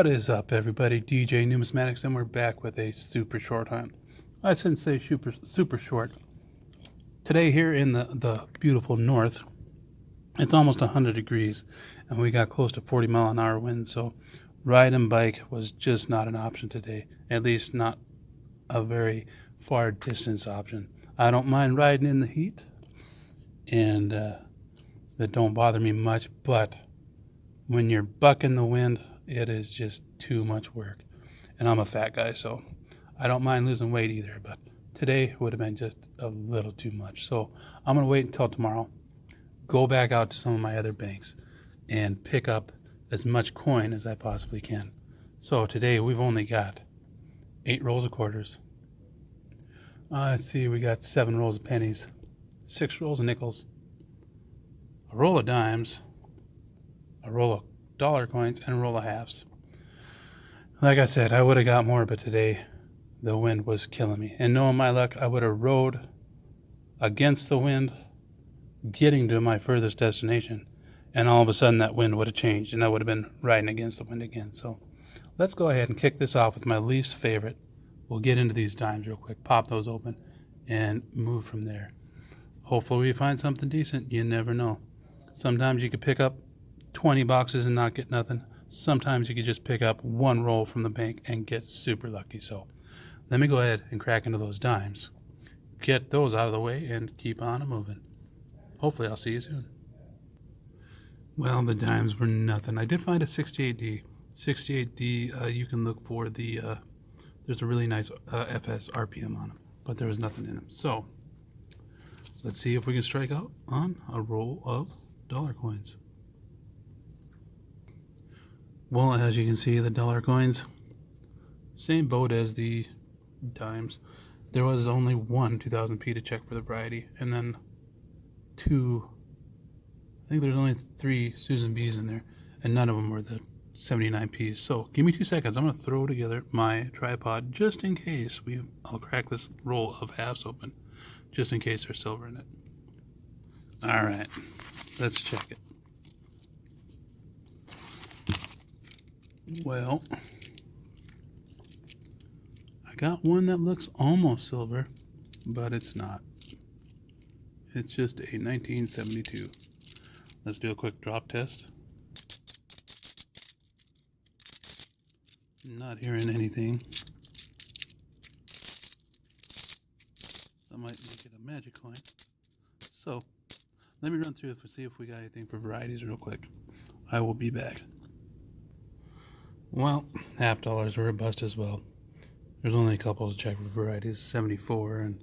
What is up, everybody? DJ Numismatics, and we're back with a super short hunt. I shouldn't say super short. Today here in the beautiful north, it's almost 100 degrees, and we got close to 40-mile-an-hour winds, so ride and bike was just not an option today, at least not a very far distance option. I don't mind riding in the heat, and that don't bother me much, but when you're bucking the wind, it is just too much work. And I'm a fat guy, so I don't mind losing weight either, but today would have been just a little too much. So I'm going to wait until tomorrow, go back out to some of my other banks, and pick up as much coin as I possibly can. So today we've only got 8 rolls of quarters. Let's see, we got 7 rolls of pennies, 6 rolls of nickels, a roll of dimes, a roll of dollar coins, and a roll of halves. Like I said, I would have got more, but today the wind was killing me. And knowing my luck, I would have rode against the wind, getting to my furthest destination, and all of a sudden that wind would have changed, and I would have been riding against the wind again. So let's go ahead and kick this off with my least favorite. We'll get into these dimes real quick, pop those open, and move from there. Hopefully we find something decent. You never know. Sometimes you could pick up 20 boxes and not get nothing. Sometimes you could just pick up 1 roll from the bank and get super lucky. So let me go ahead and crack into those dimes, get those out of the way, and keep on moving. Hopefully I'll see you soon. Well, the dimes were nothing. I did find a 68D. 68D, you can look for the, there's a really nice FS RPM on them, but there was nothing in them. So let's see if we can strike out on a roll of dollar coins. Well, as you can see, the dollar coins, same boat as the dimes. There was only one 2000p to check for the variety, and then 2, I think there's only 3 Susan B's in there, and none of them were the 79p's. So give me 2 seconds. I'm going to throw together my tripod just in case I'll crack this roll of halves open, just in case there's silver in it. All right, let's check it. Well, I got one that looks almost silver, but it's not. It's just a 1972. Let's do a quick drop test. Not hearing anything. That might make it a magic coin. So, let me run through it to see if we got anything for varieties real quick. I will be back. Well, half dollars were a bust as well. There's only a couple to check for varieties, 74 and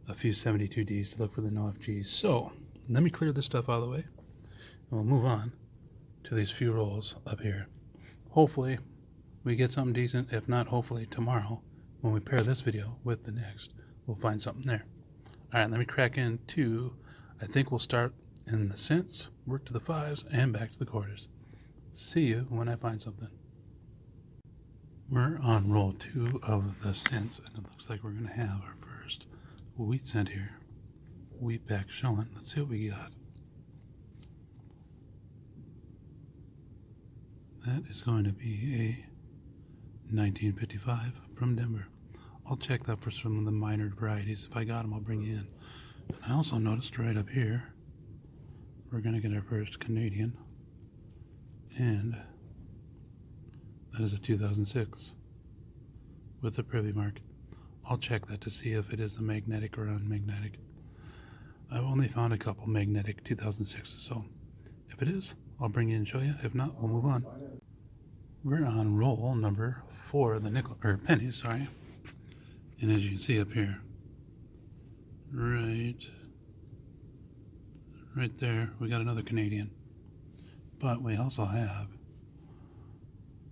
a few 72Ds to look for the no FGs. So, let me clear this stuff out of the way, and we'll move on to these few rolls up here. Hopefully, we get something decent. If not, hopefully tomorrow, when we pair this video with the next, we'll find something there. All right, let me crack into, I think we'll start in the cents, work to the 5s, and back to the quarters. See you when I find something. We're on roll 2 of the cents, and it looks like we're going to have our first wheat cent here. Wheat back showing. Let's see what we got. That is going to be a 1955 from Denver. I'll check that for some of the minor varieties. If I got them, I'll bring you in. And I also noticed right up here, we're going to get our first Canadian, and that is a 2006 with a privy mark. I'll check that to see if it is a magnetic or unmagnetic. I've only found a couple magnetic 2006s, so if it is, I'll bring you in and show you. If not, we'll move on. We're on roll number 4 of the pennies, sorry. And as you can see up here, right there, we got another Canadian. But we also have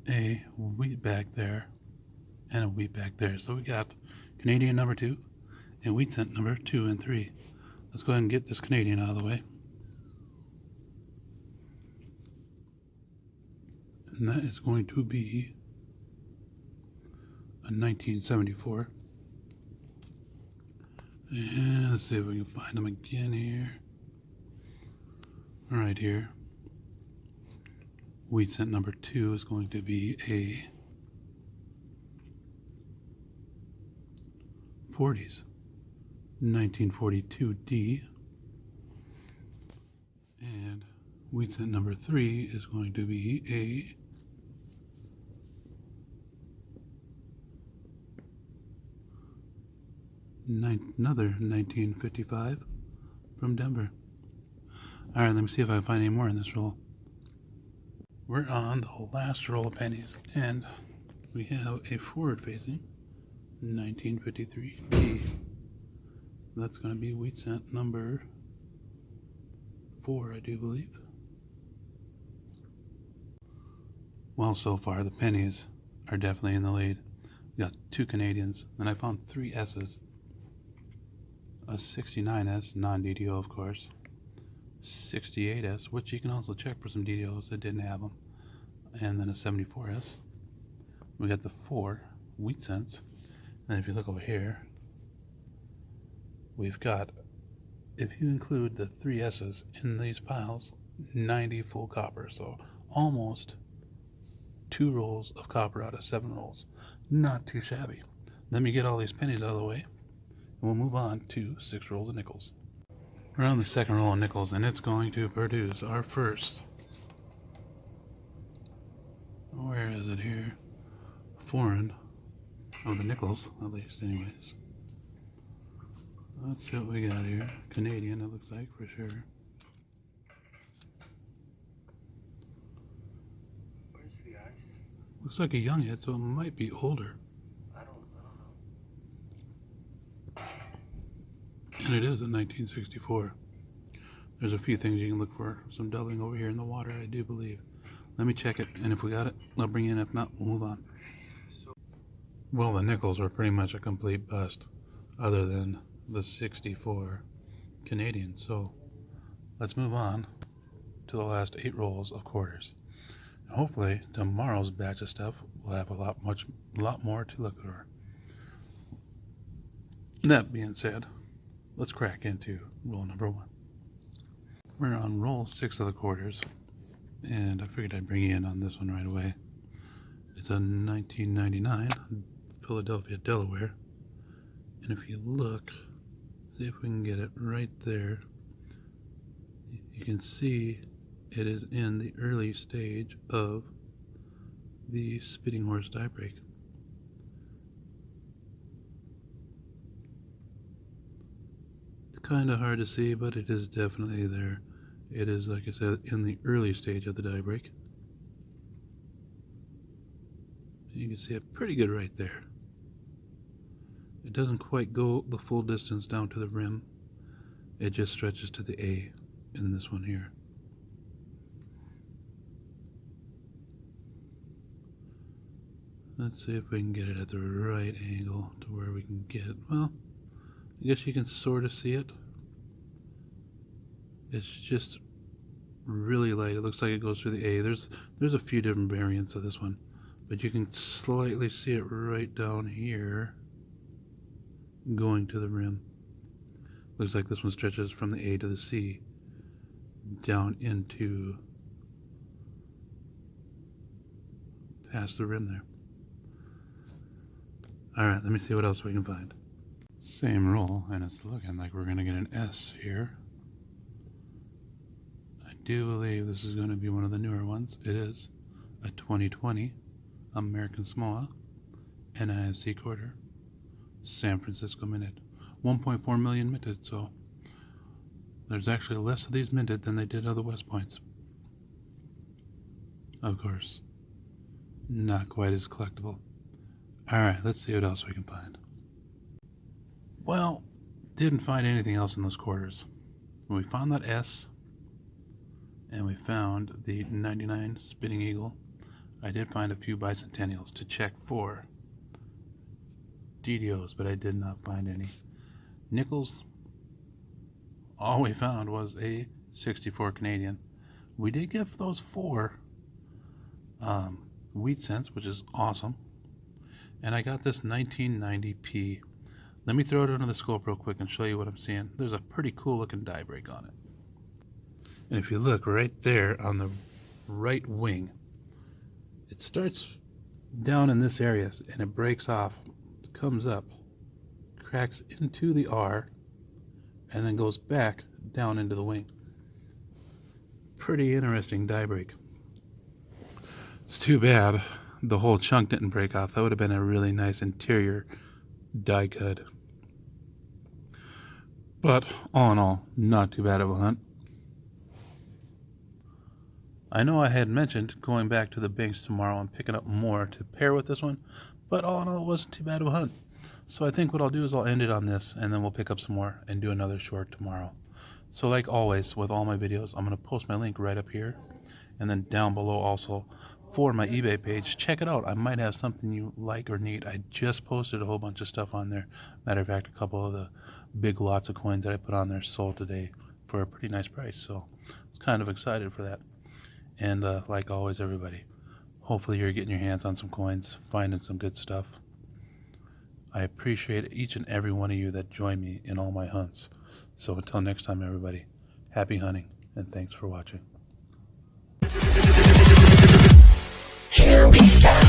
a wheat back there and a wheat back there. So we got Canadian number 2 and wheat cent number 2 and 3. Let's go ahead and get this Canadian out of the way. And that is going to be a 1974. And let's see if we can find them again here. Right here. Wheat cent number 2 is going to be a 40s, 1942D. And wheat cent number 3 is going to be another 1955 from Denver. All right, let me see if I can find any more in this roll. We're on the last roll of pennies, and we have a forward-facing 1953D. That's going to be wheat cent number 4, I do believe. Well, so far the pennies are definitely in the lead. We got 2 Canadians, and I found 3 S's. A 69S, non-DDO of course. 68S, which you can also check for some DDOs that didn't have them. And then a 74S. We got the 4 wheat cents. And if you look over here, we've got, if you include the 3 S's in these piles, 90 full copper. So almost 2 rolls of copper out of 7 rolls. Not too shabby. Let me get all these pennies out of the way, and we'll move on to 6 rolls of nickels. We're on the second roll of nickels, and it's going to produce our first, where is it here? Foreign of the nickels, at least anyways. Let's see what we got here. Canadian, it looks like, for sure. Where's the ice? Looks like a young hit, so it might be older. I don't know. And it is in 1964. There's a few things you can look for. Some doubling over here in the water, I do believe. Let me check it, and if we got it, I'll bring you in. If not, we'll move on. Well, the nickels are pretty much a complete bust, other than the 64 Canadian. So let's move on to the last 8 rolls of quarters. And hopefully tomorrow's batch of stuff will have a lot more to look for. That being said, let's crack into roll number 1. We're on roll 6 of the quarters, and I figured I'd bring you in on this one right away. It's a 1999 Philadelphia, Delaware. And if you look, see if we can get it right there. You can see it is in the early stage of the Spitting Horse die break. It's kind of hard to see, but it is definitely there. It is, like I said, in the early stage of the die break. You can see it pretty good right there. It doesn't quite go the full distance down to the rim. It just stretches to the A in this one here. Let's see if we can get it at the right angle to where we can get, well, I guess you can sort of see it. It's just really light. It looks like it goes through the A. There's a few different variants of this one, but you can slightly see it right down here going to the rim. Looks like this one stretches from the A to the C down into past the rim there. Alright, let me see what else we can find. Same roll, and it's looking like we're going to get an S here. I do believe this is going to be one of the newer ones. It is a 2020 American Samoa NIFC quarter, San Francisco minted. 1.4 million minted, so there's actually less of these minted than they did of the West Points. Of course, not quite as collectible. Alright, let's see what else we can find. Well, didn't find anything else in those quarters. We found that S, and we found the 99 Spitting Eagle. I did find a few bicentennials to check for DDOs, but I did not find any. Nickels, all we found was a 64 Canadian. We did get those 4 wheat cents, which is awesome. And I got this 1990p. Let me throw it under the scope real quick and show you what I'm seeing. There's a pretty cool looking die break on it. And if you look right there on the right wing, It starts down in this area and it breaks off, comes up, cracks into the R, and then goes back down into the wing. Pretty interesting die break. It's too bad the whole chunk didn't break off. That would have been a really nice interior die cut. But all in all, not too bad of a hunt. I know I had mentioned going back to the banks tomorrow and picking up more to pair with this one, but all in all, it wasn't too bad of a hunt. So I think what I'll do is I'll end it on this, and then we'll pick up some more and do another short tomorrow. So like always with all my videos, I'm going to post my link right up here, and then down below also for my eBay page. Check it out. I might have something you like or need. I just posted a whole bunch of stuff on there. Matter of fact, a couple of the big lots of coins that I put on there sold today for a pretty nice price. So I was kind of excited for that. And like always, everybody, hopefully you're getting your hands on some coins, finding some good stuff. I appreciate each and every one of you that join me in all my hunts. So until next time, everybody, happy hunting, and thanks for watching. Here we go.